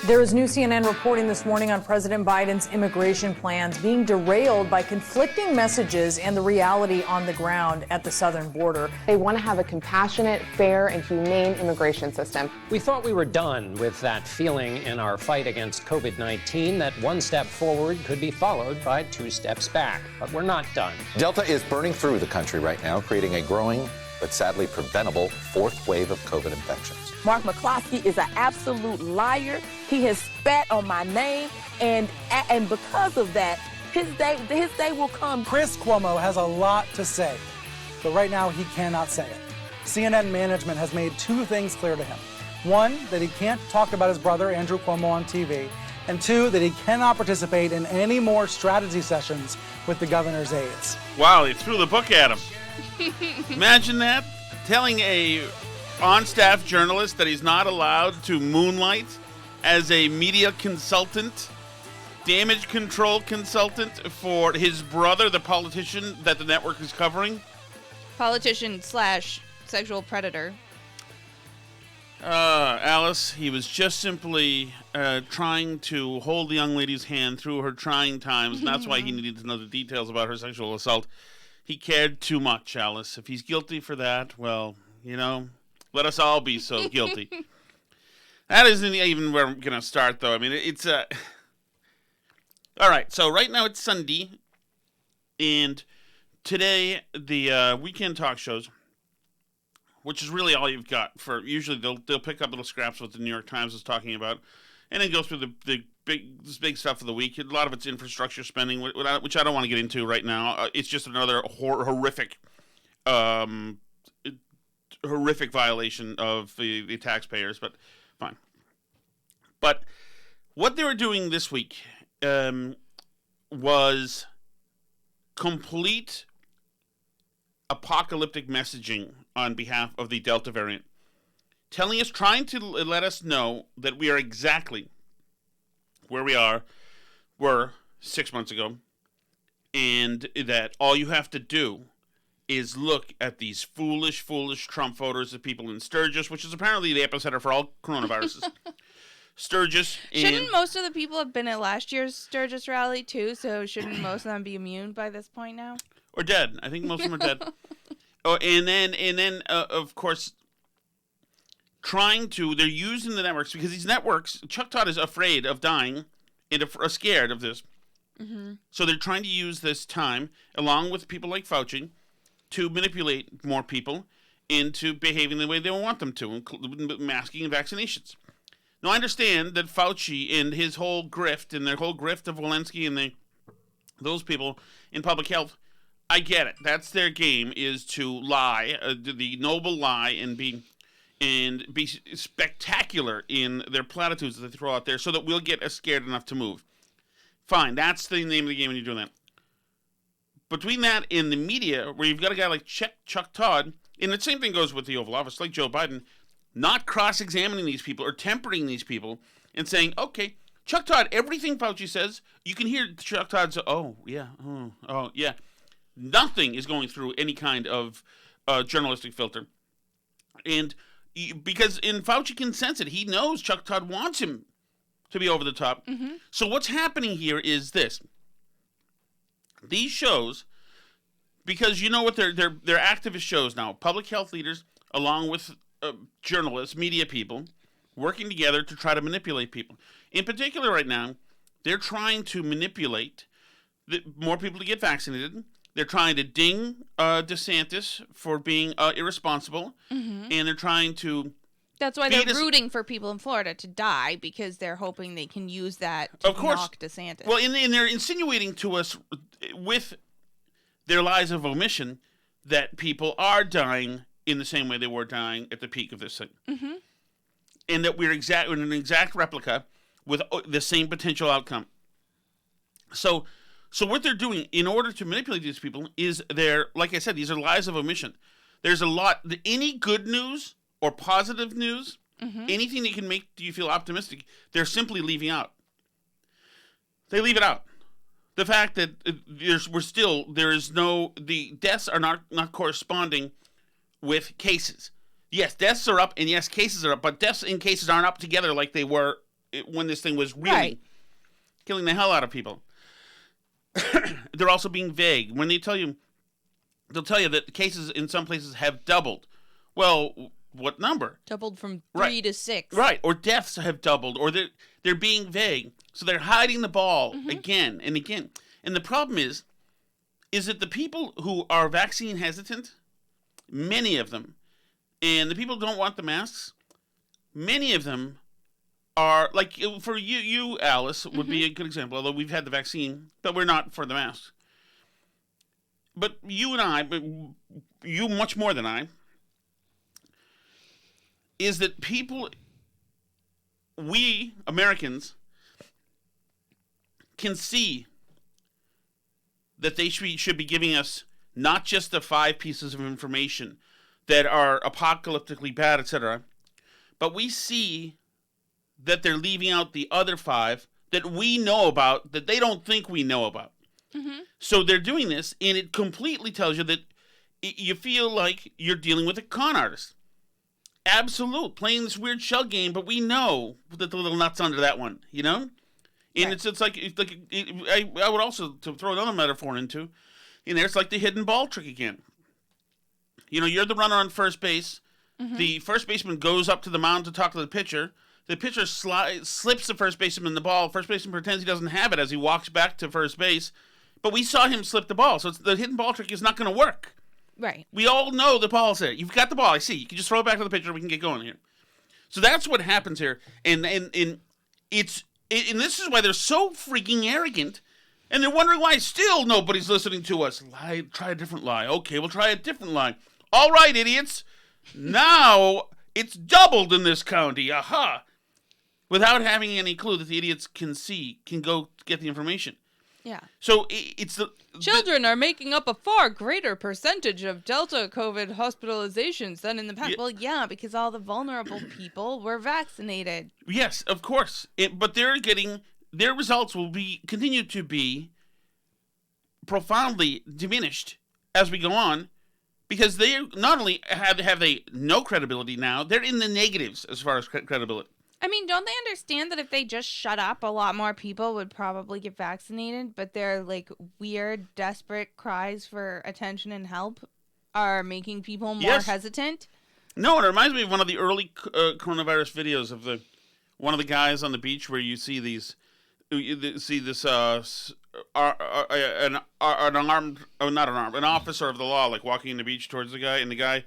There is new CNN reporting this morning on President Biden's immigration plans being derailed by conflicting messages and the reality on the ground at the southern border. They want to have a compassionate, fair, and humane immigration system. We thought we were done with that feeling in our fight against COVID-19 that one step forward could be followed by 2 steps back. But we're not done. Delta is burning through the country right now, creating a growing but sadly preventable 4th wave of COVID infections. Mark McCloskey is an absolute liar. He has spat on my name, and because of that, his day will come. Chris Cuomo has a lot to say, but right now he cannot say it. CNN management has made 2 things clear to him. 1, that he can't talk about his brother, Andrew Cuomo, on TV, and 2, that he cannot participate in any more strategy sessions with the governor's aides. Wow, they threw the book at him. Imagine that, telling a on-staff journalist that he's not allowed to moonlight as a media consultant, damage control consultant for his brother, the politician that the network is covering. Politician / sexual predator. Alice, he was just simply trying to hold the young lady's hand through her trying times, and that's why he needed to know the details about her sexual assault. He cared too much, Alice. If he's guilty for that, well, you know, let us all be so guilty. That isn't even where I'm going to start, though. I mean, it's all right, so right now it's Sunday, and today the weekend talk shows, which is really all you've got for. Usually they'll pick up little scraps what the New York Times is talking about, and then go through the big stuff of the week. A lot of it's infrastructure spending, which I don't want to get into right now. It's just another horrific violation of the taxpayers, but fine. But what they were doing this week was complete apocalyptic messaging on behalf of the Delta variant, trying to let us know that we are exactly where we were 6 months ago, and that all you have to do is look at these foolish Trump voters, the people in Sturgis, which is apparently the epicenter for all coronaviruses. Sturgis. Shouldn't most of the people have been at last year's Sturgis rally, too? So shouldn't most of them be immune by this point now? Or dead. I think most of them are dead. Oh, and then of course, they're using the networks, because these networks, Chuck Todd is afraid of dying and scared of this. Mm-hmm. So they're trying to use this time, along with people like Fauci, to manipulate more people into behaving the way they want them to, including masking and vaccinations. Now, I understand that Fauci and his whole grift, and their whole grift of Walensky and those people in public health, I get it. That's their game, is to lie, the noble lie, and be spectacular in their platitudes that they throw out there, so that we'll get scared enough to move. Fine, that's the name of the game when you're doing that. Between that and the media, where you've got a guy like Chuck Todd, and the same thing goes with the Oval Office, like Joe Biden, not cross-examining these people or tempering these people and saying, okay, Chuck Todd, everything Fauci says, you can hear Chuck Todd say, oh, yeah. Nothing is going through any kind of journalistic filter. And because Fauci can sense it. He knows Chuck Todd wants him to be over the top. Mm-hmm. So what's happening here is this. These shows, because you know what, they're activist shows now. Public health leaders, along with journalists, media people, working together to try to manipulate people. In particular right now, they're trying to manipulate more people to get vaccinated. They're trying to ding DeSantis for being irresponsible, and they're trying to... That's why they're rooting for people in Florida to die, because they're hoping they can use that to knock DeSantis. Well, and they're insinuating to us, with their lies of omission, that people are dying in the same way they were dying at the peak of this thing. Mm-hmm. And that we're an exact replica with the same potential outcome. So what they're doing in order to manipulate these people is like I said, these are lies of omission. There's a lot, any good news or positive news, anything that can make you feel optimistic, they're simply leaving out. They leave it out. The fact that the deaths are not corresponding with cases. Yes, deaths are up, and yes, cases are up, but deaths and cases aren't up together like they were when this thing was really killing the hell out of people. They're also being vague. When they'll tell you that cases in some places have doubled. Well, what number? Doubled from 3 to 6. Right, or deaths have doubled, or they're being vague. So they're hiding the ball again and again. And the problem is that the people who are vaccine hesitant, many of them, and the people who don't want the masks, many of them are, like, for you Alice, would be a good example, although we've had the vaccine, but we're not for the masks. But you and I, you much more than I, is that people, we Americans, can see that they should be giving us not just the 5 pieces of information that are apocalyptically bad, etc., but we see that they're leaving out the other 5 that we know about that they don't think we know about. So they're doing this, and it completely tells you that you feel like you're dealing with a con artist. Absolute, playing this weird shell game, but we know that the little nuts under that one, you know? And it's like I would also, to throw another metaphor into, in there, it's like the hidden ball trick again. You know, you're the runner on first base. The first baseman goes up to the mound to talk to the pitcher. The pitcher slips the first baseman the ball. First baseman pretends he doesn't have it as he walks back to first base. But we saw him slip the ball, so the hidden ball trick is not going to work. Right. We all know the ball's there. You've got the ball. I see. You can just throw it back to the pitcher. We can get going here. So that's what happens here, and this is why they're so freaking arrogant, and they're wondering why still nobody's listening to us. Try a different lie. Okay, we'll try a different lie. All right, idiots. Now it's doubled in this county. Aha! Without having any clue that the idiots can go get the information. Yeah. So it's children are making up a far greater percentage of Delta COVID hospitalizations than in the past. Well, yeah, because all the vulnerable people were vaccinated. Yes, of course. But their results will continue to be profoundly diminished as we go on, because they not only have they no credibility now, they're in the negatives as far as credibility. I mean, don't they understand that if they just shut up, a lot more people would probably get vaccinated, but their, like, weird, desperate cries for attention and help are making people more hesitant? No, it reminds me of one of the early coronavirus videos of one of the guys on the beach where you see an officer of the law, like, walking in the beach towards the guy, and the guy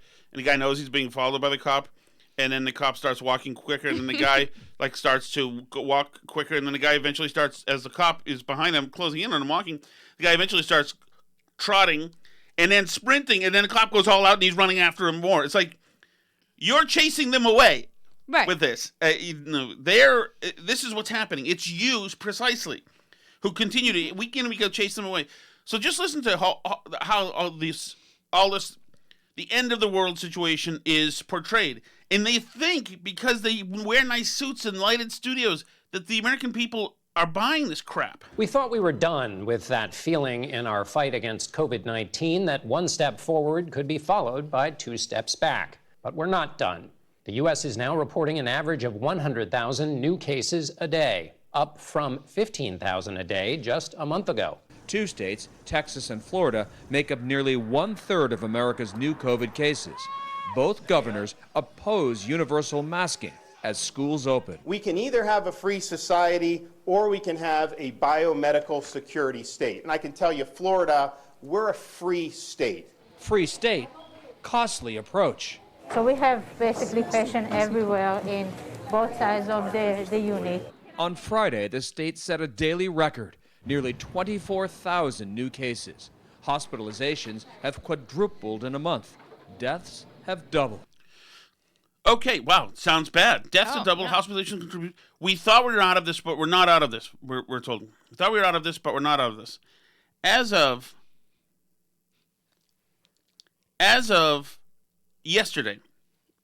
knows he's being followed by the cop. And then the cop starts walking quicker, and then the guy starts to walk quicker, and then the guy eventually starts, as the cop is behind him, closing in on him, walking, the guy eventually starts trotting, and then sprinting, and then the cop goes all out, and he's running after him more. It's like, you're chasing them away with this. This is what's happening. It's you, precisely, who continue to, week in and week out, chase them away. So just listen to how all this, the end of the world situation is portrayed. And they think, because they wear nice suits in lighted studios, that the American people are buying this crap. We thought we were done with that feeling in our fight against COVID-19 that one step forward could be followed by 2 steps back. But we're not done. The U.S. is now reporting an average of 100,000 new cases a day, up from 15,000 a day just a month ago. 2 states, Texas and Florida, make up nearly 1/3 of America's new COVID cases. Both governors oppose universal masking as schools open. We can either have a free society or we can have a biomedical security state. And I can tell you, Florida, we're a free state. Free state, costly approach. So we have basically patients everywhere in both sides of the unit. On Friday, the state set a daily record, nearly 24,000 new cases. Hospitalizations have quadrupled in a month. Deaths have doubled. Okay, wow, sounds bad. Deaths have doubled, hospitalization contribute. We thought we were out of this, but we're not out of this. We're told. We thought we were out of this, but we're not out of this. As of yesterday,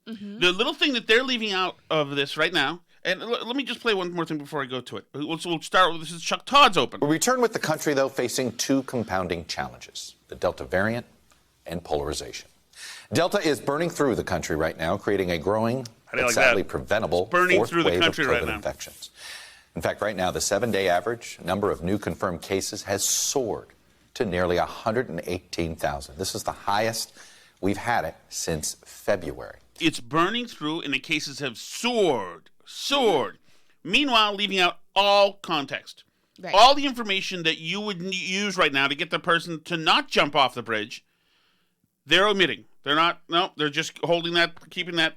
the little thing that they're leaving out of this right now, and let me just play one more thing before I go to it. We'll start with, this is Chuck Todd's open. We return with the country, though, facing 2 compounding challenges: the Delta variant and polarization. Delta is burning through the country right now, creating a growing do you like sadly that? preventable It's burning fourth through the wave country of right COVID now. infections. In fact, right now, the 7-day average number of new confirmed cases has soared to nearly 118,000. This is the highest we've had it since February. It's burning through, and the cases have soared. Meanwhile, leaving out all context. Right. All the information that you would use right now to get the person to not jump off the bridge, they're omitting. They're not, no, they're just holding that, keeping that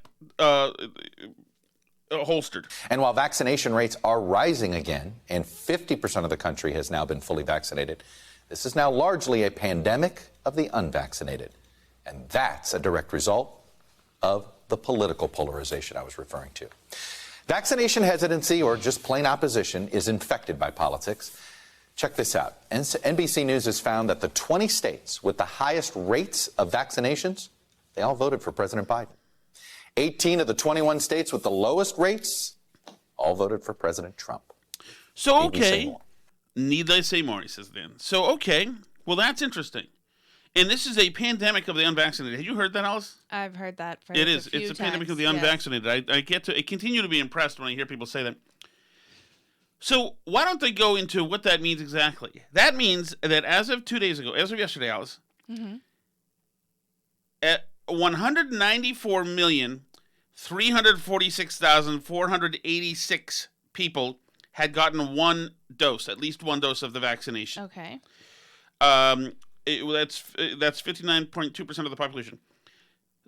holstered. And while vaccination rates are rising again, and 50% of the country has now been fully vaccinated, this is now largely a pandemic of the unvaccinated. And that's a direct result of the political polarization I was referring to. Vaccination hesitancy, or just plain opposition, is infected by politics. Check this out. NBC News has found that the 20 states with the highest rates of vaccinations, they all voted for President Biden. 18 of the 21 states with the lowest rates all voted for President Trump. So, Need we say okay. more? Need I say more, he says then. So, okay. Well, that's interesting. And this is a pandemic of the unvaccinated. Have you heard that, Alice? I've heard that phrase. It is. A few It's a pandemic of the times, yes. unvaccinated. I continue to be impressed when I hear people say that. So why don't they go into what that means exactly? That means that as of 2 days ago, as of yesterday, Alice, at 194,346,486 people had gotten one dose, at least one dose of the vaccination. Okay. That's 59.2% of the population.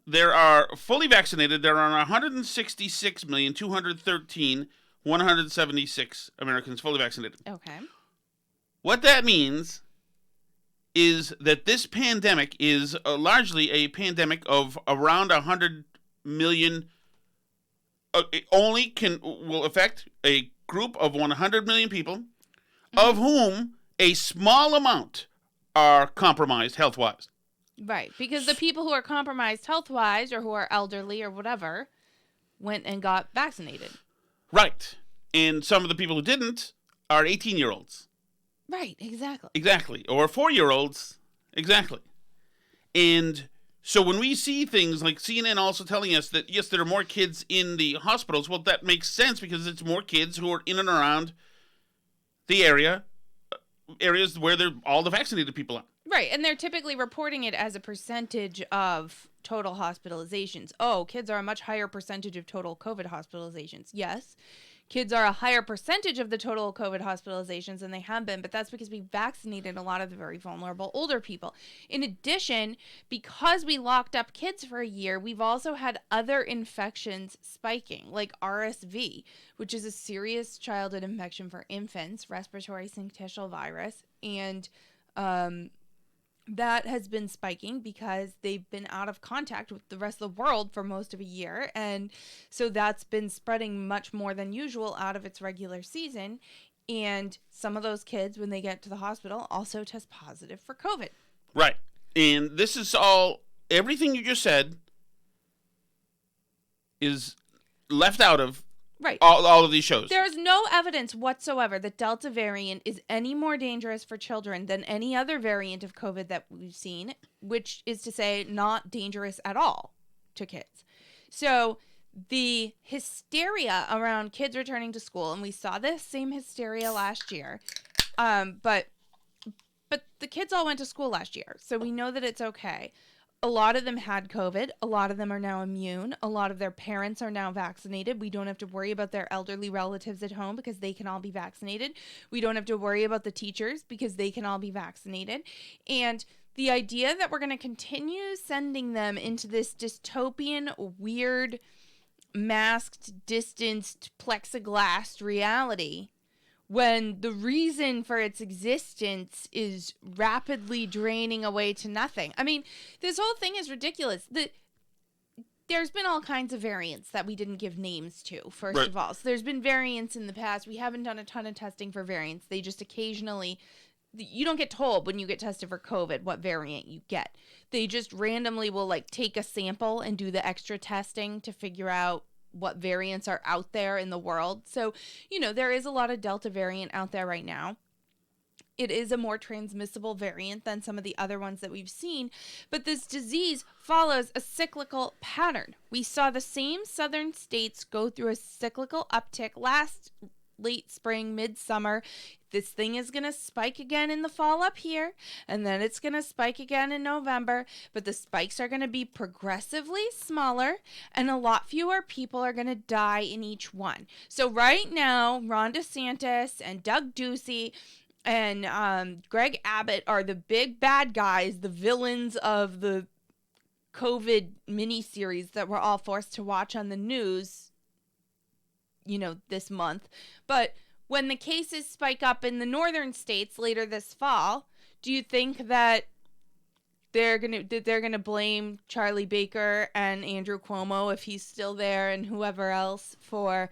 There are fully vaccinated. There are 166,213,176 Americans fully vaccinated. Okay. What that means is that this pandemic is largely a pandemic of around 100 million. It only will affect a group of 100 million people, of whom a small amount are compromised health-wise. Right, because the people who are compromised health-wise or who are elderly or whatever went and got vaccinated. Right. And some of the people who didn't are 18-year-olds. Right, exactly. Exactly. Or 4-year-olds. Exactly. And so when we see things like CNN also telling us that, yes, there are more kids in the hospitals, well, that makes sense because it's more kids who are in and around the areas where all the vaccinated people are. Right, and they're typically reporting it as a percentage of total hospitalizations. Oh, kids are a much higher percentage of total COVID hospitalizations. Yes, kids are a higher percentage of the total COVID hospitalizations than they have been, but that's because we vaccinated a lot of the very vulnerable older people. In addition, because we locked up kids for a year, we've also had other infections spiking, like RSV, which is a serious childhood infection for infants, respiratory syncytial virus, and that has been spiking because they've been out of contact with the rest of the world for most of a year. And so that's been spreading much more than usual out of its regular season. And some of those kids, when they get to the hospital, also test positive for COVID. Right. And this is all, everything you just said is left out of right. all of these shows. There is no evidence whatsoever that Delta variant is any more dangerous for children than any other variant of COVID that we've seen, which is to say not dangerous at all to kids. So the hysteria around kids returning to school, and we saw this same hysteria last year, but the kids all went to school last year, so we know that it's okay. A lot of them had COVID. A lot of them are now immune. A lot of their parents are now vaccinated. We don't have to worry about their elderly relatives at home because they can all be vaccinated. We don't have to worry about the teachers because they can all be vaccinated. And the idea that we're going to continue sending them into this dystopian, weird, masked, distanced, plexiglass reality when the reason for its existence is rapidly draining away to nothing. I mean, this whole thing is ridiculous. There's been all kinds of variants that we didn't give names to, first of all. So there's been variants in the past. We haven't done a ton of testing for variants. They just occasionally, you don't get told when you get tested for COVID what variant you get. They just randomly will take a sample and do the extra testing to figure out what variants are out there in the world. So, there is a lot of Delta variant out there right now. it is a more transmissible variant than some of the other ones that we've seen, but this disease follows a cyclical pattern. We saw the same southern states go through a cyclical uptick last late spring, midsummer. This thing is going to spike again in the fall up here, and then it's going to spike again in November, but the spikes are going to be progressively smaller, and a lot fewer people are going to die in each one. So right now, Ron DeSantis and Doug Ducey and Greg Abbott are the big bad guys, the villains of the COVID miniseries that we're all forced to watch on the news, this month. But when the cases spike up in the northern states later this fall, do you think that they're gonna blame Charlie Baker and Andrew Cuomo, if he's still there, and whoever else for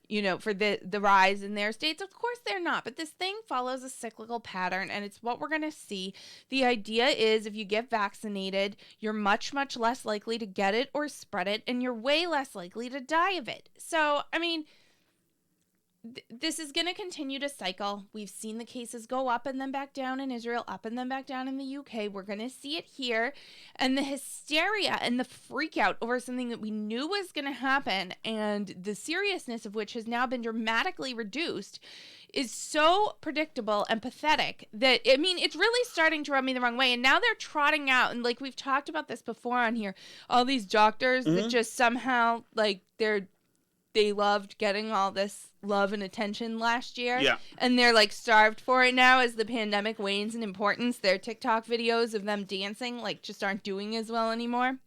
the rise in their states? Of course they're not, but this thing follows a cyclical pattern, and it's what we're going to see. The idea is if you get vaccinated, you're much, much less likely to get it or spread it, and you're way less likely to die of it. So, I mean, this is going to continue to cycle. We've seen the cases go up and then back down in Israel, up and then back down in the UK. We're going to see it here. And the hysteria and the freak out over something that we knew was going to happen, and the seriousness of which has now been dramatically reduced, is so predictable and pathetic that, I mean, it's really starting to rub me the wrong way. And now they're trotting out, and like we've talked about this before on here, all these doctors that just somehow, like, they loved getting all this love and attention last year. Yeah. And they're like starved for it now as the pandemic wanes in importance. Their TikTok videos of them dancing just aren't doing as well anymore.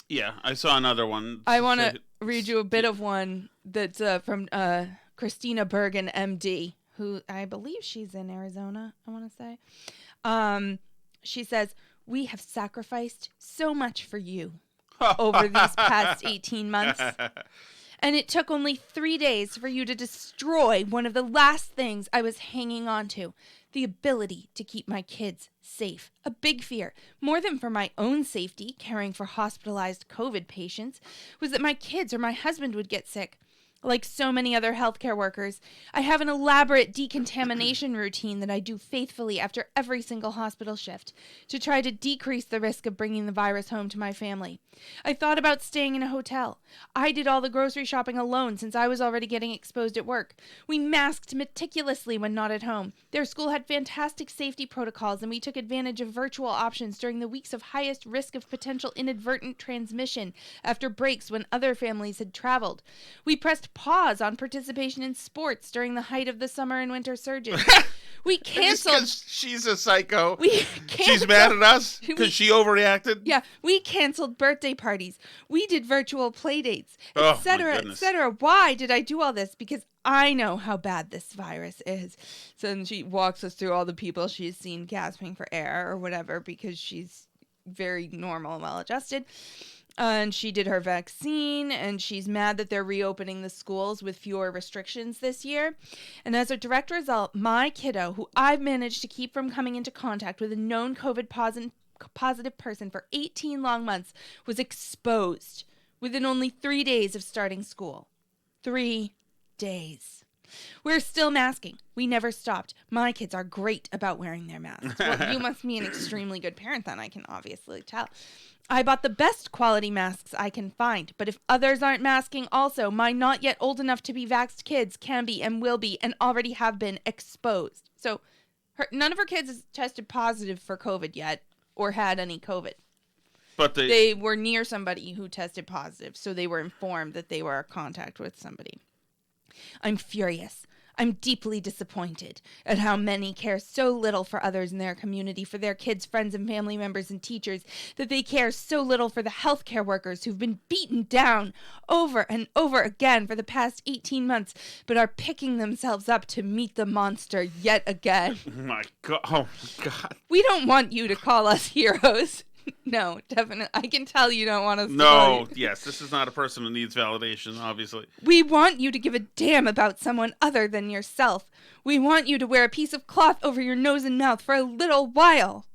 Yeah, I saw another one. I want to read you a bit of one that's from Christina Bergen, MD, who I believe she's in Arizona, I want to say. She says, "We have sacrificed so much for you over these past 18 months. And it took only 3 days for you to destroy one of the last things I was hanging on to, the ability to keep my kids safe. A big fear, more than for my own safety, caring for hospitalized COVID patients, was that my kids or my husband would get sick. Like so many other healthcare workers, I have an elaborate decontamination routine that I do faithfully after every single hospital shift to try to decrease the risk of bringing the virus home to my family. I thought about staying in a hotel. I did all the grocery shopping alone since I was already getting exposed at work. We masked meticulously when not at home. Their school had fantastic safety protocols, and we took advantage of virtual options during the weeks of highest risk of potential inadvertent transmission after breaks when other families had traveled. We pressed pause on participation in sports during the height of the summer and winter surges. We canceled. She's a psycho. She's mad at us because she overreacted. Yeah, we canceled birthday parties. We did virtual play dates, etc., etc. Why did I do all this? Because I know how bad this virus is. So then she walks us through all the people she's seen gasping for air or whatever because she's very normal and well-adjusted. And she did her vaccine, and she's mad that they're reopening the schools with fewer restrictions this year. And as a direct result, my kiddo, who I've managed to keep from coming into contact with a known COVID positive person for 18 long months, was exposed within only 3 days of starting school. 3 days. We're still masking. We never stopped. My kids are great about wearing their masks. Well, you must be an extremely good parent then, I can obviously tell. I bought the best quality masks I can find, but if others aren't masking also, my not yet old enough to be vaxxed kids can be and will be and already have been exposed. So none of her kids has tested positive for COVID yet or had any COVID. But they were near somebody who tested positive, so they were informed that they were in contact with somebody. I'm furious. I'm deeply disappointed at how many care so little for others in their community, for their kids, friends, and family members and teachers, that they care so little for the healthcare workers who've been beaten down over and over again for the past 18 months, but are picking themselves up to meet the monster yet again. Oh my God. We don't want you to call us heroes. No, definitely. I can tell you don't want us to. No, yes, this is not a person who needs validation, obviously. We want you to give a damn about someone other than yourself. We want you to wear a piece of cloth over your nose and mouth for a little while.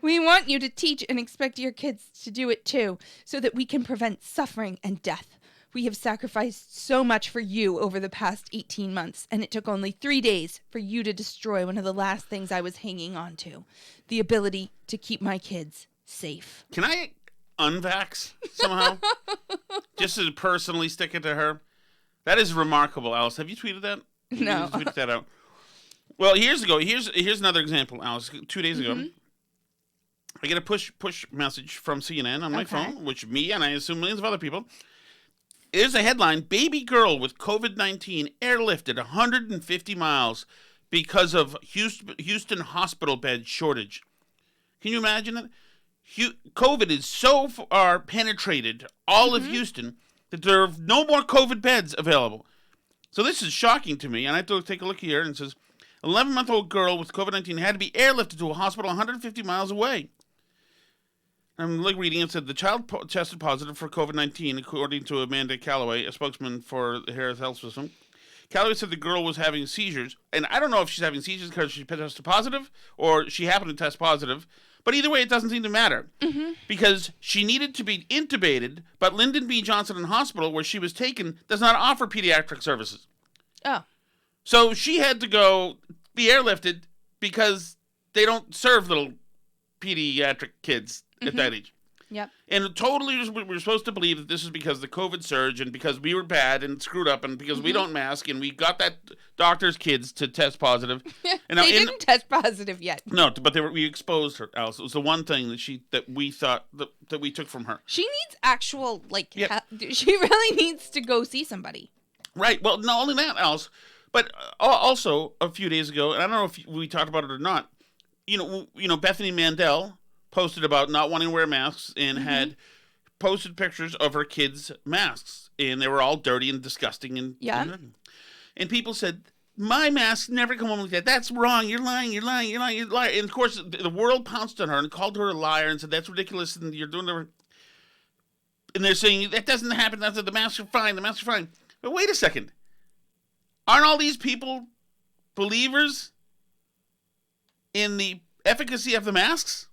We want you to teach and expect your kids to do it too, so that we can prevent suffering and death. We have sacrificed so much for you over the past 18 months, and it took only 3 days for you to destroy one of the last things I was hanging on to, the ability to keep my kids safe. Can I unvax somehow? Just to personally stick it to her? That is remarkable, Alice. Have you tweeted that? No. You tweeted that out. Well, here's another example, Alice. 2 days ago, I get a push message from CNN on my phone, which me and I assume millions of other people. Here's a headline: baby girl with COVID-19 airlifted 150 miles because of Houston hospital bed shortage. Can you imagine it? COVID is so far penetrated all of Houston that there are no more COVID beds available. So this is shocking to me, and I have to take a look here, and it says, 11-month-old girl with COVID-19 had to be airlifted to a hospital 150 miles away. I'm reading it, said the child tested positive for COVID-19, according to Amanda Calloway, a spokesman for the Harris Health System. Calloway said the girl was having seizures, and I don't know if she's having seizures because she tested positive or she happened to test positive, but either way, it doesn't seem to matter because she needed to be intubated, but Lyndon B. Johnson Hospital, where she was taken, does not offer pediatric services. Oh. So she had to go be airlifted because they don't serve little pediatric kids at that age. Yep. And totally we're supposed to believe that this is because of the COVID surge and because we were bad and screwed up and because we don't mask and we got that doctor's kids to test positive. And they didn't test positive yet. No, but we exposed her, Alice. It was the one thing that we thought that we took from her. She needs actual, she really needs to go see somebody. Right. Well, not only that, Alice, but also a few days ago, and I don't know if we talked about it or not, you know, Bethany Mandel posted about not wanting to wear masks and had posted pictures of her kids' masks, and they were all dirty and disgusting and people said, my masks never come home like that. That's wrong. You're lying. You're lying. You're lying. You're lying. And of course, the world pounced on her and called her a liar and said that's ridiculous and you're doing the. And they're saying that doesn't happen. That's the masks are fine. The masks are fine. But wait a second. Aren't all these people believers in the efficacy of the masks?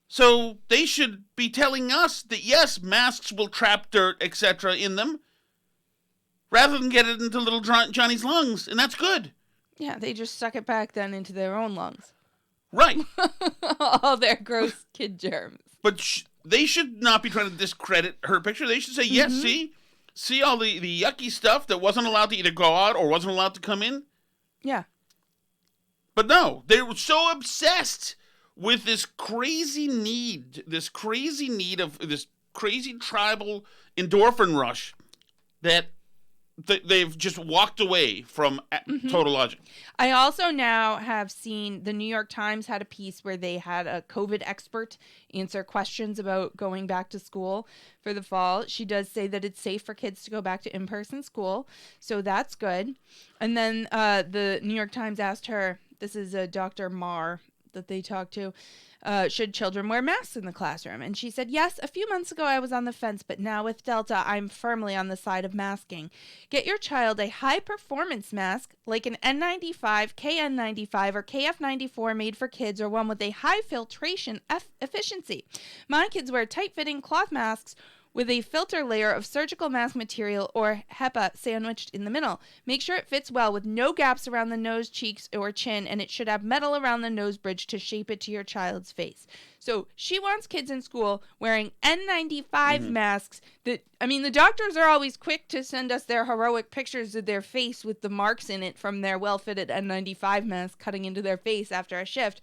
So they should be telling us that, yes, masks will trap dirt, etc. in them, rather than get it into little Johnny's lungs, and that's good. Yeah, they just suck it back then into their own lungs. Right. All their gross kid germs. But they should not be trying to discredit her picture. They should say, yes, see all the yucky stuff that wasn't allowed to either go out or wasn't allowed to come in? Yeah. But no, they were so obsessed with this crazy need of this crazy tribal endorphin rush that they've just walked away from total logic. I also now have seen the New York Times had a piece where they had a COVID expert answer questions about going back to school for the fall. She does say that it's safe for kids to go back to in-person school, so that's good. And then the New York Times asked her, this is a Dr. Marr that they talked to, should children wear masks in the classroom? And she said, yes, a few months ago I was on the fence, but now with Delta, I'm firmly on the side of masking. Get your child a high-performance mask like an N95, KN95, or KF94 made for kids, or one with a high filtration efficiency. My kids wear tight-fitting cloth masks with a filter layer of surgical mask material or HEPA sandwiched in the middle. Make sure it fits well with no gaps around the nose, cheeks, or chin, and it should have metal around the nose bridge to shape it to your child's face. So she wants kids in school wearing N95 masks that, I mean, the doctors are always quick to send us their heroic pictures of their face with the marks in it from their well-fitted N95 mask cutting into their face after a shift.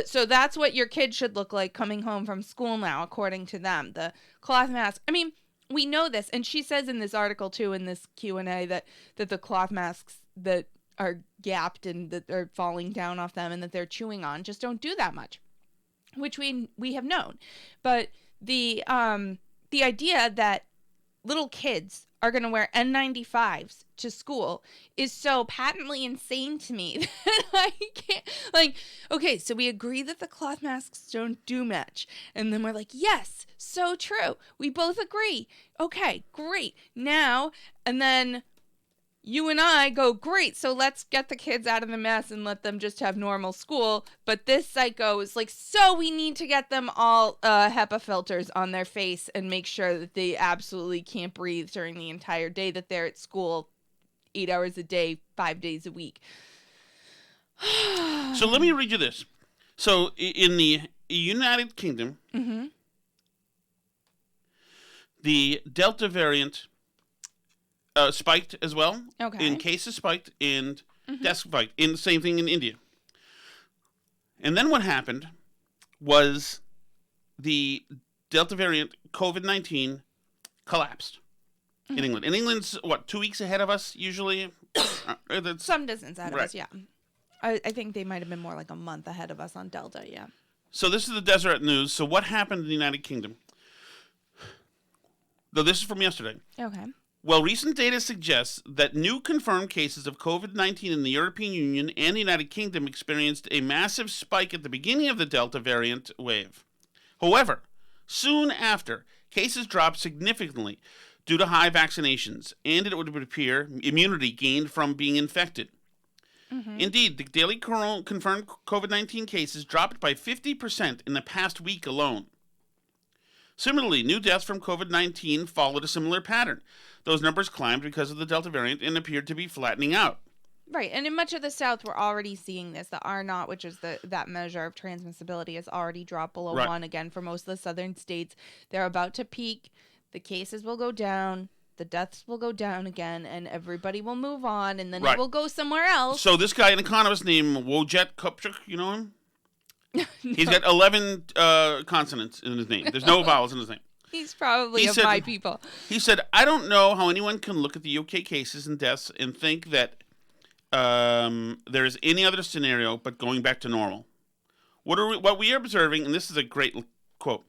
So that's what your kid should look like coming home from school now, according to them. The cloth mask. I mean, we know this. And she says in this article, too, in this Q&A, that the cloth masks that are gapped and that are falling down off them and that they're chewing on just don't do that much, which we have known. But the idea that little kids are going to wear N95s to school is so patently insane to me that I can't, like, okay, so we agree that the cloth masks don't do much. And then we're like, yes, so true. We both agree. Okay, great. Now, and then you and I go, great, so let's get the kids out of the mess and let them just have normal school. But this psycho is like, so we need to get them all HEPA filters on their face and make sure that they absolutely can't breathe during the entire day that they're at school 8 hours a day, 5 days a week. So let me read you this. So in the United Kingdom, the Delta variant spiked as well. Okay. In cases spiked and deaths spiked. In the same thing in India. And then what happened was the Delta variant COVID-19 collapsed in England. And England's, 2 weeks ahead of us usually? Some distance ahead of us, yeah. I think they might have been more like a month ahead of us on Delta, yeah. So this is the Deseret News. So what happened in the United Kingdom? Though this is from yesterday. Okay. Well, recent data suggests that new confirmed cases of COVID-19 in the European Union and the United Kingdom experienced a massive spike at the beginning of the Delta variant wave. However, soon after, cases dropped significantly due to high vaccinations, and it would appear immunity gained from being infected. Indeed, the daily confirmed COVID-19 cases dropped by 50% in the past week alone. Similarly, new deaths from COVID-19 followed a similar pattern. Those numbers climbed because of the Delta variant and appeared to be flattening out. Right, and in much of the South, we're already seeing this. The R0, which is that measure of transmissibility, has already dropped below 1 again for most of the southern states. They're about to peak. The cases will go down. The deaths will go down again, and everybody will move on, and then it will go somewhere else. So this guy, an economist named Wojciech Kopchuk, you know him? No. He's got 11 consonants in his name. There's no vowels in his name. He's probably my people. He said, I don't know how anyone can look at the UK cases and deaths and think that there is any other scenario but going back to normal. What we are observing, and this is a great quote,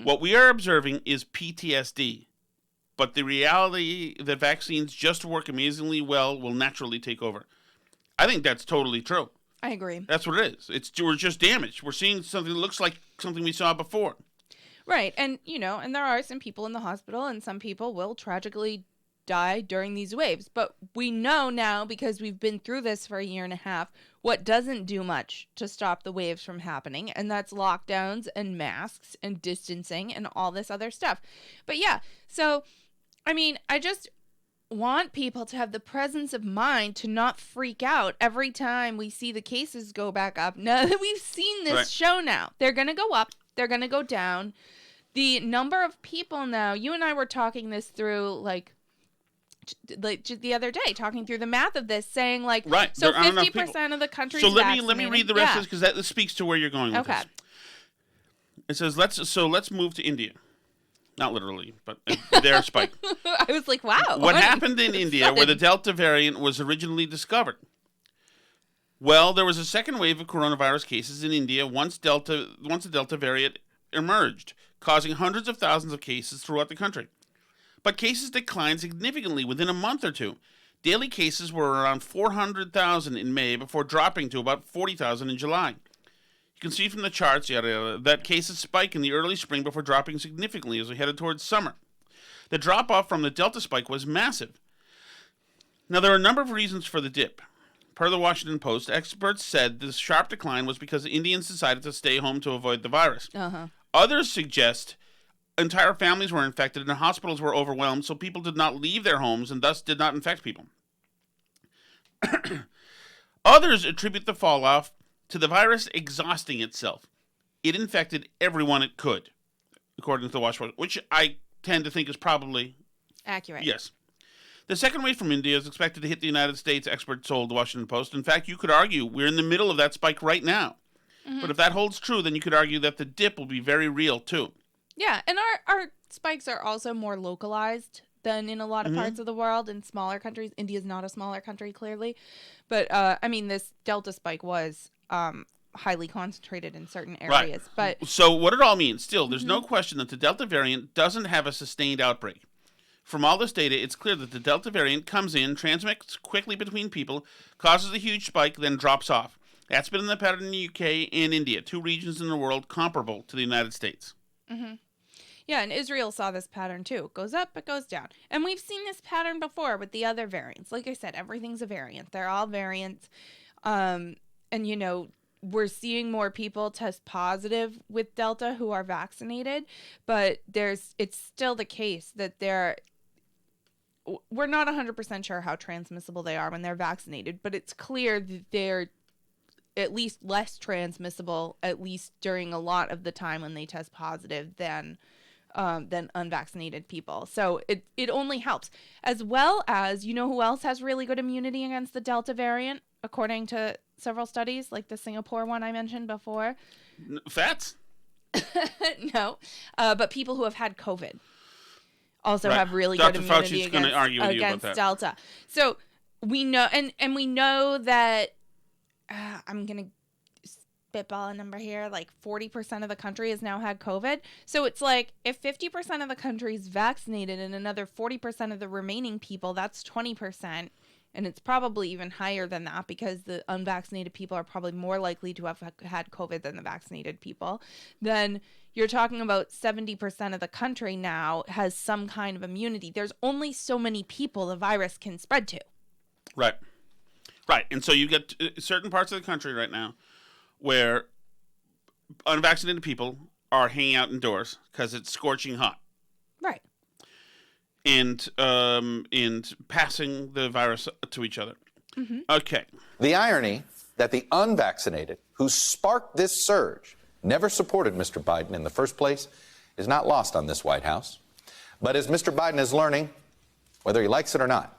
what we are observing is PTSD. But the reality that vaccines just work amazingly well will naturally take over. I think that's totally true. I agree. That's what it is. We're just damaged. We're seeing something that looks like something we saw before. Right. And, and there are some people in the hospital, and some people will tragically die during these waves. But we know now, because we've been through this for a year and a half, what doesn't do much to stop the waves from happening. And that's lockdowns and masks and distancing and all this other stuff. But yeah, so, I just want people to have the presence of mind to not freak out every time we see the cases go back up. Now that we've seen this show now, they're going to go up, they're going to go down. The number of people now, you and I were talking this through like the other day, talking through the math of this, saying so 50% of the country. So let me read the rest of this, because that speaks to where you're going with this. It says let's move to India. Not literally, but their spike. I was like, wow. What happened in India where the Delta variant was originally discovered? Well, there was a second wave of coronavirus cases in India once the Delta variant emerged, causing hundreds of thousands of cases throughout the country. But cases declined significantly within a month or two. Daily cases were around 400,000 in May before dropping to about 40,000 in July. You can see from the charts that cases spike in the early spring before dropping significantly as we headed towards summer. The drop-off from the Delta spike was massive. Now, there are a number of reasons for the dip. Per the Washington Post, experts said this sharp decline was because Indians decided to stay home to avoid the virus. Others suggest entire families were infected and hospitals were overwhelmed, so people did not leave their homes and thus did not infect people. Others attribute the fall-off to the virus exhausting itself. It infected everyone it could, according to the Washington Post, which I tend to think is probably accurate. Yes. The second wave from India is expected to hit the United States, experts told the Washington Post. In fact, you could argue we're in the middle of that spike right now. But if that holds true, then you could argue that the dip will be very real, too. Yeah, and our spikes are also more localized than in a lot of parts of the world. In smaller countries, India's not a smaller country, clearly. But, this Delta spike was highly concentrated in certain areas. Right. But so what it all means, still, there's no question that the Delta variant doesn't have a sustained outbreak. From all this data, it's clear that the Delta variant comes in, transmits quickly between people, causes a huge spike, then drops off. That's been the pattern in the UK and India, two regions in the world comparable to the United States. Yeah, and Israel saw this pattern too. It goes up, it goes down. And we've seen this pattern before with the other variants. Like I said, everything's a variant. They're all variants. And, you know, we're seeing more people test positive with Delta who are vaccinated, but it's still the case that we're not 100% sure how transmissible they are when they're vaccinated, but it's clear that they're at least less transmissible, at least during a lot of the time when they test positive than unvaccinated people. So it only helps. As well as, you know who else has really good immunity against the Delta variant, according to several studies, like the Singapore one I mentioned before? Fats? No, but people who have had COVID also Right. have really Dr. good Fauci's immunity gonna argue with you about against that. Delta. So we know, and we know that I'm going to spitball a number here, like 40% of the country has now had COVID. So it's like if 50% of the country is vaccinated and another 40% of the remaining people, that's 20%. And it's probably even higher than that because the unvaccinated people are probably more likely to have had COVID than the vaccinated people. Then you're talking about 70% of the country now has some kind of immunity. There's only so many people the virus can spread to. Right. Right. And so you get certain parts of the country right now where unvaccinated people are hanging out indoors because it's scorching hot. Right. And passing the virus to each other. Mm-hmm. Okay. The irony that the unvaccinated who sparked this surge never supported Mr. Biden in the first place is not lost on this White House. But as Mr. Biden is learning, whether he likes it or not,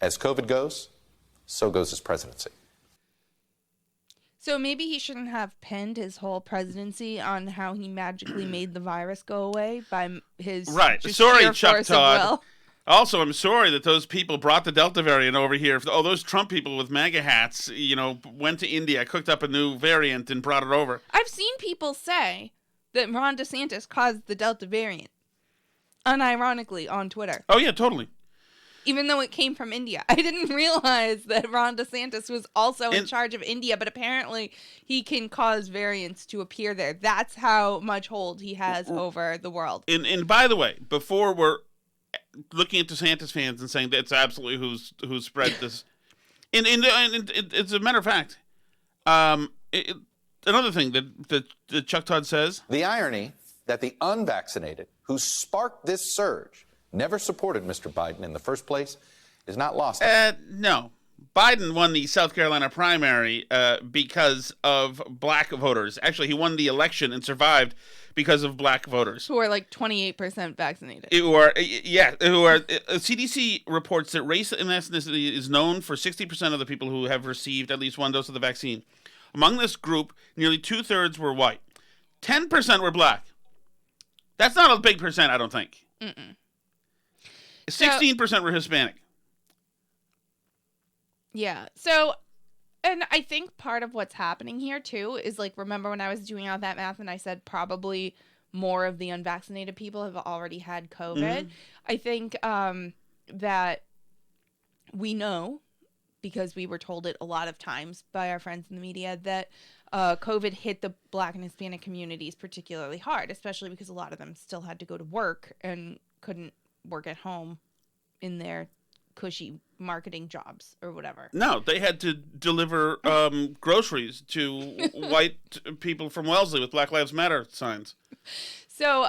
as COVID goes, so goes his presidency. So maybe he shouldn't have pinned his whole presidency on how he magically made the virus go away by his right. just Sorry, sheer Chuck force of Todd. will. Also, I'm sorry that those people brought the Delta variant over here. Oh, those Trump people with MAGA hats, you know, went to India, cooked up a new variant, and brought it over. I've seen people say that Ron DeSantis caused the Delta variant, unironically, on Twitter. Oh, yeah, totally. Even though it came from India. I didn't realize that Ron DeSantis was also in charge of India, but apparently he can cause variants to appear there. That's how much hold he has over the world. And by the way, before we're looking at DeSantis fans and saying that's absolutely who's spread this, and it's a matter of fact, another thing that Chuck Todd says. The irony that the unvaccinated who sparked this surge never supported Mr. Biden in the first place is not lost. No. Biden won the South Carolina primary because of black voters. Actually, he won the election and survived because of black voters. Who are like 28% vaccinated. CDC reports that race and ethnicity is known for 60% of the people who have received at least one dose of the vaccine. Among this group, nearly 2/3 were white. 10% were black. That's not a big percent, I don't think. 16% were Hispanic. Yeah. So, and I think part of what's happening here, too, is like, remember when I was doing all that math and I said probably more of the unvaccinated people have already had COVID? Mm-hmm. I think that we know, because we were told it a lot of times by our friends in the media, that COVID hit the Black and Hispanic communities particularly hard, especially because a lot of them still had to go to work and couldn't work at home in their cushy marketing jobs or whatever. No, they had to deliver groceries to white people from Wellesley with Black Lives Matter signs. So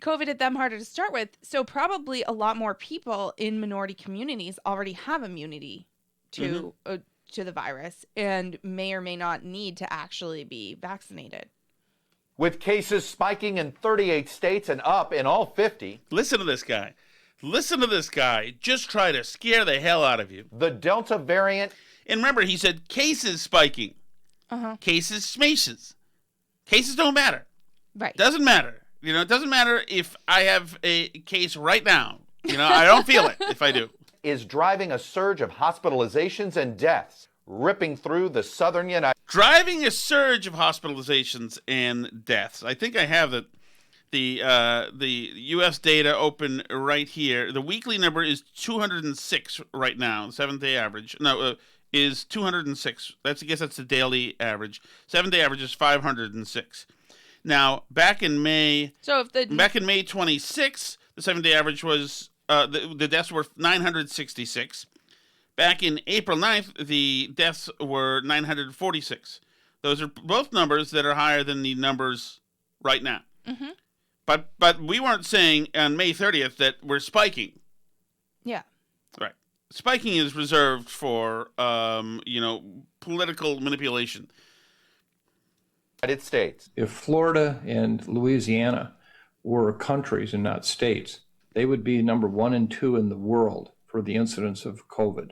COVID hit them harder to start with. So probably a lot more people in minority communities already have immunity to the virus and may or may not need to actually be vaccinated. With cases spiking in 38 states and up in all 50. Listen to this guy. Listen to this guy. Just try to scare the hell out of you. The Delta variant. And remember, he said cases spiking. Cases smashes. Cases don't matter. Right. Doesn't matter. You know, it doesn't matter if I have a case right now. You know, I don't feel it if I do. Is driving a surge of hospitalizations and deaths, ripping through the southern United States. Driving a surge of hospitalizations and deaths. I think I have the U.S. data open right here. The weekly number is 206 right now. The 7-day average is 206. I guess that's the daily average. 7-day average is 506. Now, back in May, back in May 26, the 7-day average was the deaths were 966. Back in April 9th, the deaths were 946. Those are both numbers that are higher than the numbers right now. Mm-hmm. But we weren't saying on May 30th that we're spiking. Yeah. Right. Spiking is reserved for political manipulation. United States. If Florida and Louisiana were countries and not states, they would be number 1 and 2 in the world for the incidence of COVID.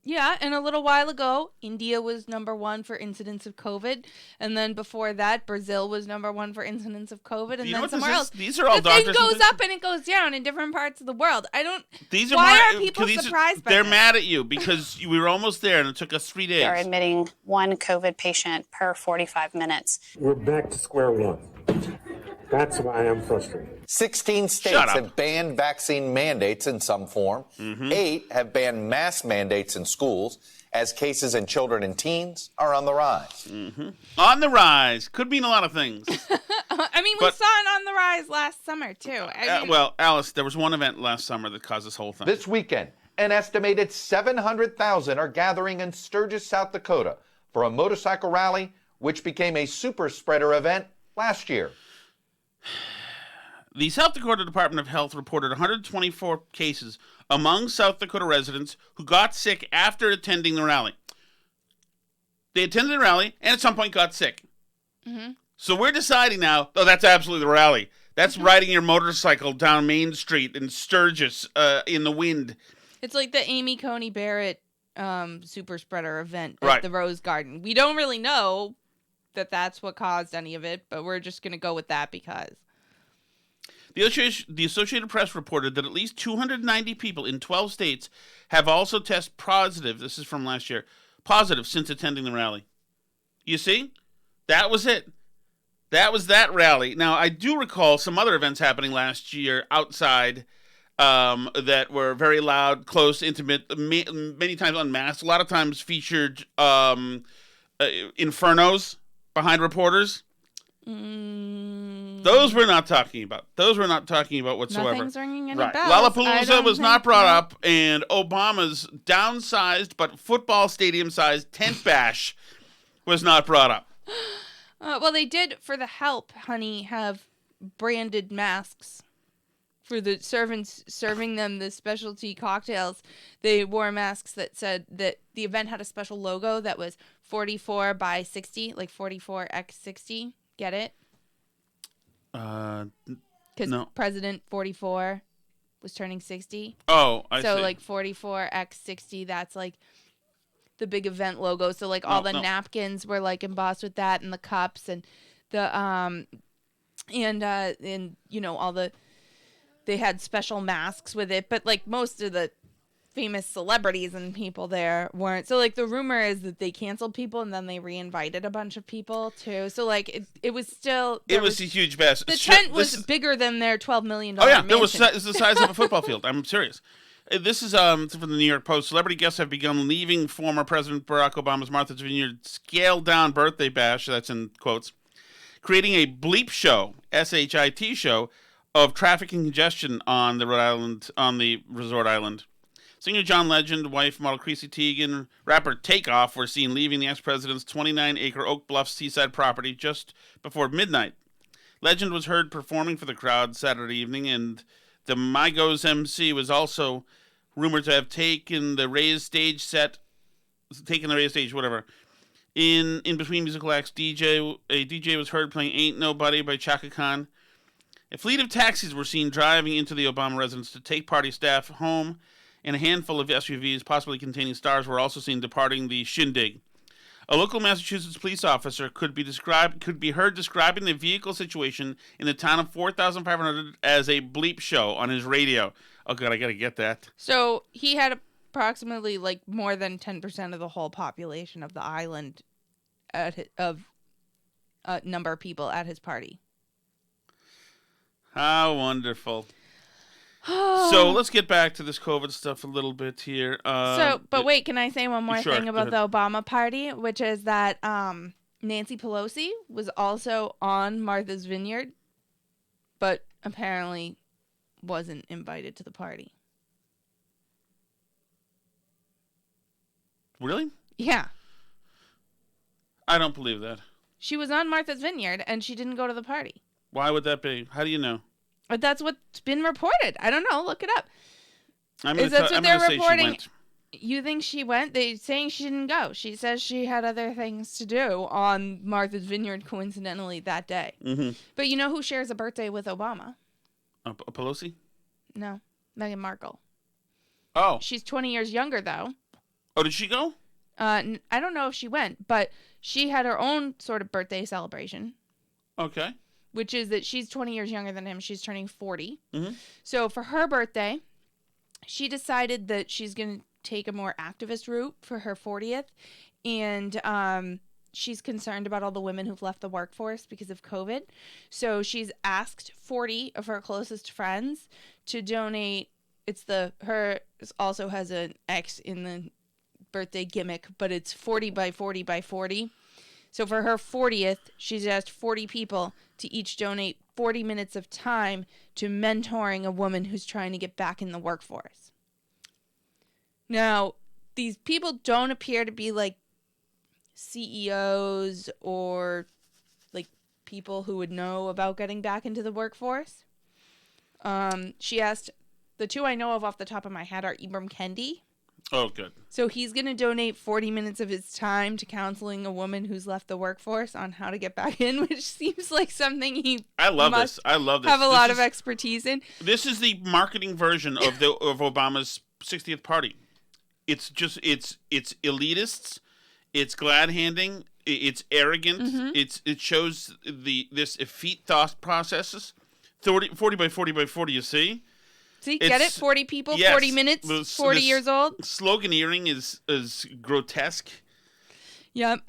Yeah, and a little while ago, India was number 1 for incidence of COVID, and then before that, Brazil was number 1 for incidence of COVID, and then somewhere else. These are all the doctors. thing goes up and it goes down in different parts of the world. I don't. These why are people surprised by They're this? mad at you because we were almost there, and it took us 3 days. They're admitting 1 COVID patient per 45 minutes. We're back to square one. That's why I'm frustrated. 16 states have banned vaccine mandates in some form. 8 have banned mask mandates in schools as cases in children and teens are on the rise. On the rise. Could mean a lot of things. I mean, we saw it on the rise last summer, too. Well, Alice, there was one event last summer that caused this whole thing. This weekend, an estimated 700,000 are gathering in Sturgis, South Dakota for a motorcycle rally, which became a super spreader event last year. The South Dakota Department of Health reported 124 cases among South Dakota residents who got sick after attending the rally. They attended the rally and at some point got sick. Mm-hmm. So we're deciding now, that's absolutely the rally. That's riding your motorcycle down Main Street in Sturgis in the wind. It's like the Amy Coney Barrett super spreader event at the Rose Garden. We don't really know that that's what caused any of it, but we're just going to go with that because. The Associated Press reported that at least 290 people in 12 states have also tested positive. This is from last year. Positive since attending the rally. You see? That was it. That was that rally. Now, I do recall some other events happening last year outside that were very loud, close, intimate, many times unmasked. A lot of times featured infernos behind reporters. Those we're not talking about. Those we're not talking about whatsoever. Nothing's ringing any bells. Lollapalooza was not brought up, and Obama's downsized but football stadium-sized tent bash was not brought up. Well, they did, for the help, honey, have branded masks for the servants serving them the specialty cocktails. They wore masks that said that the event had a special logo that was 44 by 60, like 44x60. Get it? Because no. President 44 was turning 60. Oh, I see. So like 44x60, that's like the big event logo. So like all the napkins were like embossed with that, and the cups and the and you know all the, they had special masks with it, but like most of the famous celebrities and people there weren't. So like the rumor is that they canceled people and then they re-invited a bunch of people too. So like it was still, it was a huge mess. The tent was bigger than their $12 million. Oh yeah, mansion. it's the size of a football field. I'm serious. This is from the New York Post. Celebrity guests have begun leaving former President Barack Obama's Martha's Vineyard scaled-down birthday bash. That's in quotes. Creating a bleep show, SHIT show, of traffic and congestion on the resort island. Singer John Legend, wife model Chrissy Teigen, rapper Takeoff were seen leaving the ex-president's 29-acre Oak Bluff seaside property just before midnight. Legend was heard performing for the crowd Saturday evening, and the Migos MC was also rumored to have taken the raised stage, whatever. In between musical acts, a DJ was heard playing Ain't Nobody by Chaka Khan. A fleet of taxis were seen driving into the Obama residence to take party staff home, and a handful of SUVs, possibly containing stars, were also seen departing the shindig. A local Massachusetts police officer could be heard describing the vehicle situation in the town of 4,500 as a bleep show on his radio. Oh God, I gotta get that. So he had approximately like more than 10% of the whole population of the island number of people at his party. How wonderful. So let's get back to this COVID stuff a little bit here. But wait, can I say one more thing about the Obama party, which is that Nancy Pelosi was also on Martha's Vineyard, but apparently wasn't invited to the party. Really? Yeah. I don't believe that. She was on Martha's Vineyard, and she didn't go to the party. Why would that be? How do you know? But that's what's been reported. I don't know. Look it up. I'm Is that what they're reporting? She went. You think she went? They're saying she didn't go. She says she had other things to do on Martha's Vineyard, coincidentally, that day. Mm-hmm. But you know who shares a birthday with Obama? Pelosi? No, Meghan Markle. Oh. She's 20 years younger, though. Oh, did she go? I don't know if she went, but she had her own sort of birthday celebration. Okay. Which is that she's 20 years younger than him. She's turning 40. Mm-hmm. So for her birthday, she decided that she's going to take a more activist route for her 40th. And she's concerned about all the women who've left the workforce because of COVID. So she's asked 40 of her closest friends to donate. Her also has an X in the birthday gimmick, but it's 40 by 40 by 40. So for her 40th, she's asked 40 people to each donate 40 minutes of time to mentoring a woman who's trying to get back in the workforce. Now, these people don't appear to be like CEOs or like people who would know about getting back into the workforce. She asked, the two I know of off the top of my head are Ibram Kendi. Oh, good. So he's going to donate 40 minutes of his time to counseling a woman who's left the workforce on how to get back in, which seems like something he I love this. I love this. Have a lot of expertise in. This is the marketing version of Obama's 60th party. It's just it's elitists, it's glad-handing, it's arrogant, Mm-hmm. it shows this effete thought processes. 40 by 40 by 40, you see? See, get it? 40 people, yes, 40 minutes, 40 years old. Sloganeering is grotesque. Yep.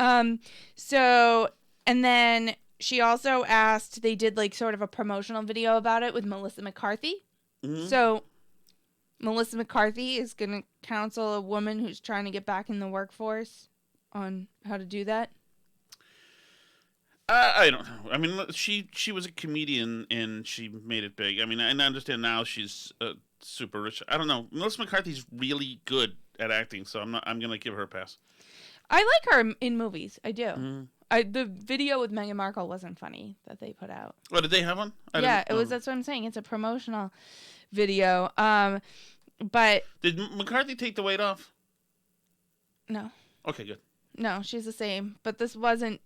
So, and then she also asked, they did like sort of a promotional video about it with Melissa McCarthy. Mm-hmm. So, Melissa McCarthy is going to counsel a woman who's trying to get back in the workforce on how to do that. I don't know. I mean, she was a comedian and she made it big. I mean, and I understand now she's super rich. I don't know. Melissa McCarthy's really good at acting, so I'm gonna give her a pass. I like her in movies. I do. Mm-hmm. The video with Meghan Markle wasn't funny that they put out. Oh, did they have one? Yeah, it was. That's what I'm saying. It's a promotional video. But did McCarthy take the weight off? No. Okay, good. No, she's the same. But this wasn't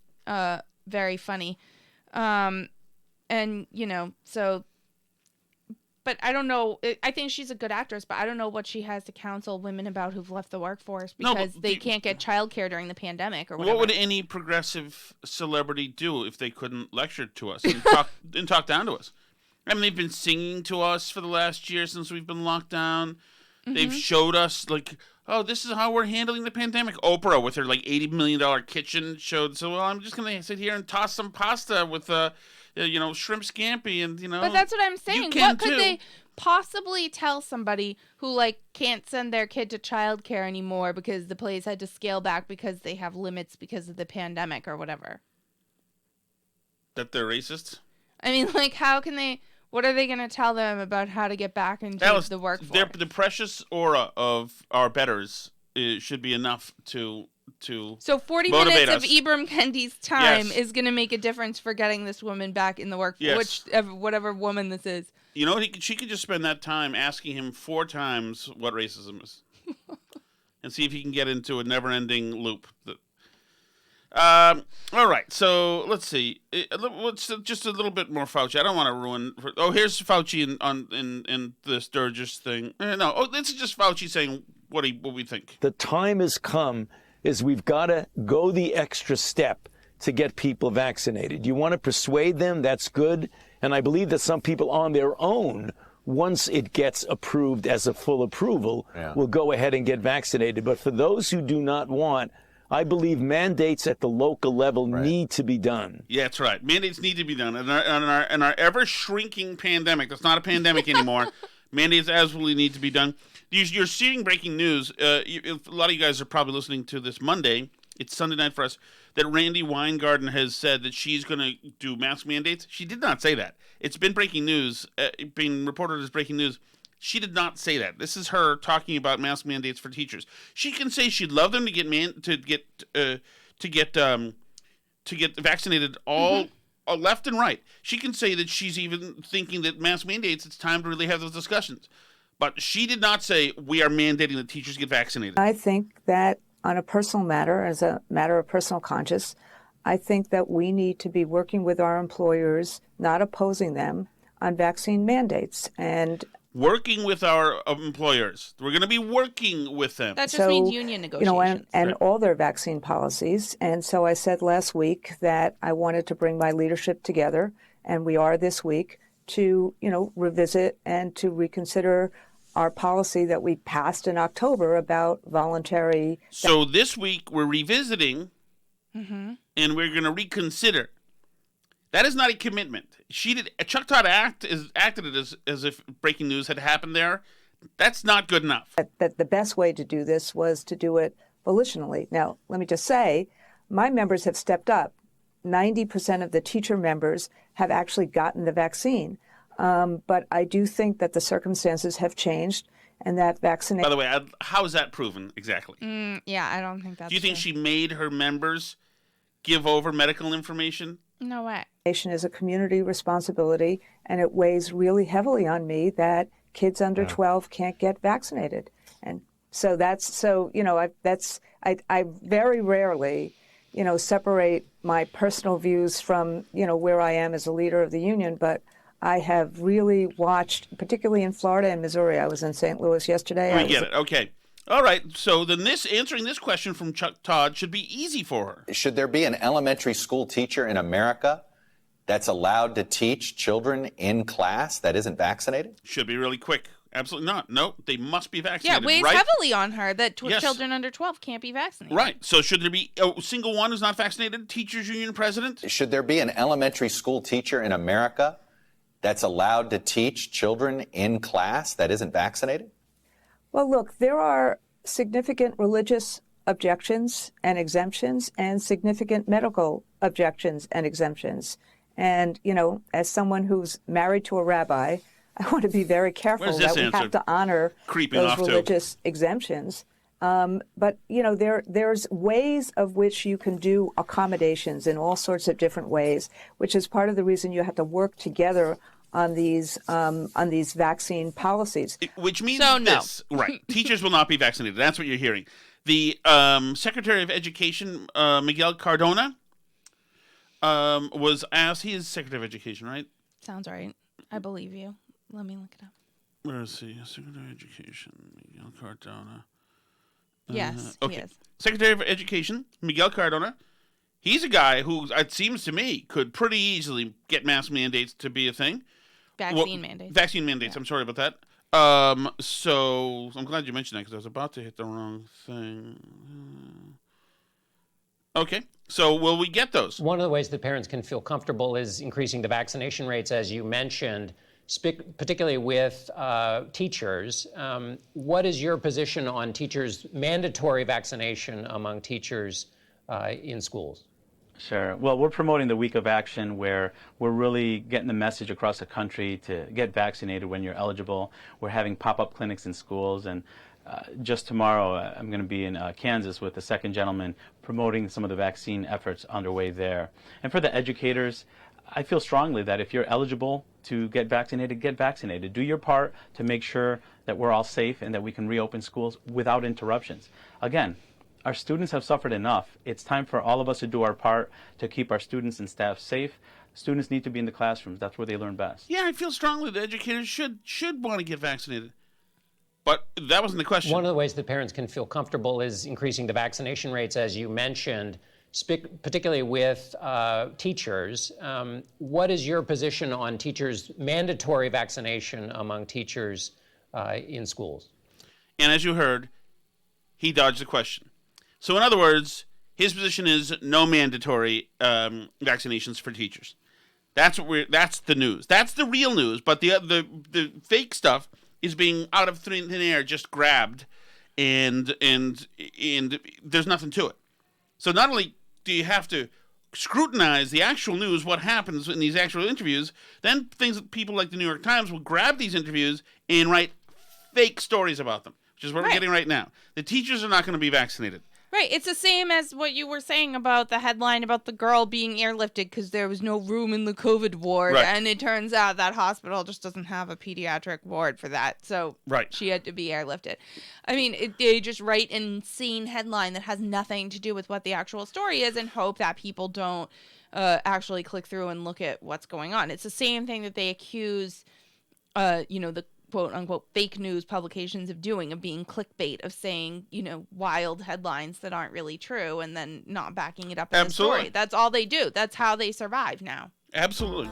very funny. And, you know, so... But I don't know. I think she's a good actress, but I don't know what she has to counsel women about who've left the workforce because they can't get childcare during the pandemic or whatever. What would any progressive celebrity do if they couldn't lecture to us and talk down to us? I mean, they've been singing to us for the last year since we've been locked down. Mm-hmm. They've showed us, like, oh, this is how we're handling the pandemic. Oprah, with her, like, $80 million kitchen, showed, so, well, I'm just going to sit here and toss some pasta with, shrimp scampi and, But that's what I'm saying. What could they possibly tell somebody who, like, can't send their kid to childcare anymore because the place had to scale back because they have limits because of the pandemic or whatever? That they're racist? I mean, like, how can they... What are they going to tell them about how to get back into the workforce? The precious aura of our betters should be enough to So 40 minutes of Ibram Kendi's time is going to make a difference for getting this woman back in the workforce, whatever woman this is. You know, she could just spend that time asking him 4 times what racism is, and see if he can get into a never-ending loop. All right, so let's see. What's just a little bit more Fauci? I don't want to ruin. Here's Fauci in the Sturgis thing. This is just Fauci saying what we think. The time has come. Is we've got to go the extra step to get people vaccinated. You want to persuade them, that's good. And I believe that some people on their own, once it gets approved as a full approval, will go ahead and get vaccinated. But for those who do not want, I believe mandates at the local level need to be done. Yeah, that's right. Mandates need to be done. And our ever-shrinking pandemic, that's not a pandemic anymore, Mandates absolutely need to be done. You're seeing breaking news. A lot of you guys are probably listening to this Monday. It's Sunday night for us. That Randy Weingarten has said that she's going to do mask mandates. She did not say that. It's been breaking news, being reported as breaking news. She did not say that. This is her talking about mask mandates for teachers. She can say she'd love them to get vaccinated all left and right. She can say that she's even thinking that mask mandates. It's time to really have those discussions. But she did not say we are mandating that teachers get vaccinated. I think that on a personal matter, as a matter of personal conscience, I think that we need to be working with our employers, not opposing them, on vaccine mandates. And working with our employers. We're going to be working with them. That just means union negotiations. And all their vaccine policies. And so I said last week that I wanted to bring my leadership together, and we are this week, to, revisit and to reconsider our policy that we passed in October about voluntary. So this week we're revisiting and we're going to reconsider. That is not a commitment. Chuck Todd acted it as if breaking news had happened there. That's not good enough. That the best way to do this was to do it volitionally. Now, let me just say, my members have stepped up. 90% of the teacher members have actually gotten the vaccine. But I do think that the circumstances have changed and that vaccination... By the way, how is that proven exactly? Yeah, I don't think that's Do you think true. she made her members give over medical information? No way. Is a community responsibility, and it weighs really heavily on me that kids under 12 can't get vaccinated. And so I very rarely, separate my personal views from, where I am as a leader of the union, but I have really watched, particularly in Florida and Missouri. I was in St. Louis yesterday. I get it. Okay. All right. So then answering this question from Chuck Todd should be easy for her. Should there be an elementary school teacher in America that's allowed to teach children in class that isn't vaccinated? Should be really quick. Absolutely not. No, they must be vaccinated. Yeah, it weighs right? heavily on her that Yes. children under 12 can't be vaccinated. Right. So should there be a single one who's not vaccinated? Teachers Union president? Should there be an elementary school teacher in America that's allowed to teach children in class that isn't vaccinated? Well, look, there are significant religious objections and exemptions and significant medical objections and exemptions. And, as someone who's married to a rabbi, I want to be very careful that we have to honor those religious exemptions. But, there's ways of which you can do accommodations in all sorts of different ways, which is part of the reason you have to work together on these vaccine policies. Which means this. Right. Teachers will not be vaccinated. That's what you're hearing. The Secretary of Education, Miguel Cardona, was asked. He is Secretary of Education, right? Sounds right. I believe you. Let me look it up. Where is he? Secretary of Education, Miguel Cardona. Yes, okay. he is. Secretary of Education, Miguel Cardona. He's a guy who, it seems to me, could pretty easily get mask mandates to be a thing. Vaccine mandates. Vaccine mandates. Yeah. I'm sorry about that. So I'm glad you mentioned that because I was about to hit the wrong thing. Okay. So will we get those? One of the ways that parents can feel comfortable is increasing the vaccination rates, as you mentioned, particularly with teachers. What is your position on teachers' mandatory vaccination among teachers in schools? Sure. Well, we're promoting the Week of Action where we're really getting the message across the country to get vaccinated when you're eligible. We're having pop-up clinics in schools, and just tomorrow I'm going to be in Kansas with the second gentleman promoting some of the vaccine efforts underway there. And for the educators, I feel strongly that if you're eligible to get vaccinated, get vaccinated. Do your part to make sure that we're all safe and that we can reopen schools without interruptions. Again, our students have suffered enough. It's time for all of us to do our part to keep our students and staff safe. Students need to be in the classrooms. That's where they learn best. Yeah, I feel strongly that educators should want to get vaccinated. But that wasn't the question. One of the ways that parents can feel comfortable is increasing the vaccination rates, as you mentioned, particularly with teachers. What is your position on teachers' mandatory vaccination among teachers in schools? And as you heard, he dodged the question. So in other words, his position is no mandatory vaccinations for teachers. That's the news. That's the real news. But the fake stuff is being out of thin air just grabbed, and there's nothing to it. So not only do you have to scrutinize the actual news, what happens in these actual interviews, then things that people like the New York Times will grab these interviews and write fake stories about them, which is what we're getting right now. The teachers are not going to be vaccinated. Right. It's the same as what you were saying about the headline about the girl being airlifted because there was no room in the COVID ward. Right. And it turns out that hospital just doesn't have a pediatric ward for that. So she had to be airlifted. I mean, they just write an insane headline that has nothing to do with what the actual story is and hope that people don't actually click through and look at what's going on. It's the same thing that they accuse, the quote-unquote fake news publications of doing, of being clickbait, of saying, wild headlines that aren't really true and then not backing it up in the story. That's all they do. That's how they survive now. Absolutely.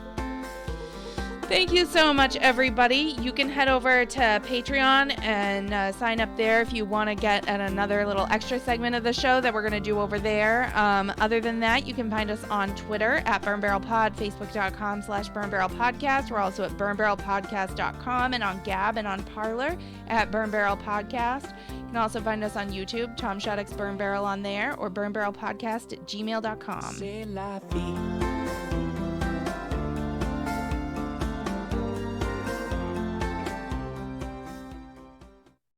Thank you so much, everybody. You can head over to Patreon and sign up there if you want to get another little extra segment of the show that we're going to do over there. Other than that, you can find us on Twitter at Burn Barrel Pod, Facebook.com/Burn Barrel Podcast. We're also at burnbarrelpodcast.com and on Gab and on Parler at Burn Barrel Podcast. You can also find us on YouTube, Tom Shattuck's Burn Barrel on there, or burnbarrelpodcast@gmail.com. C'est la vie.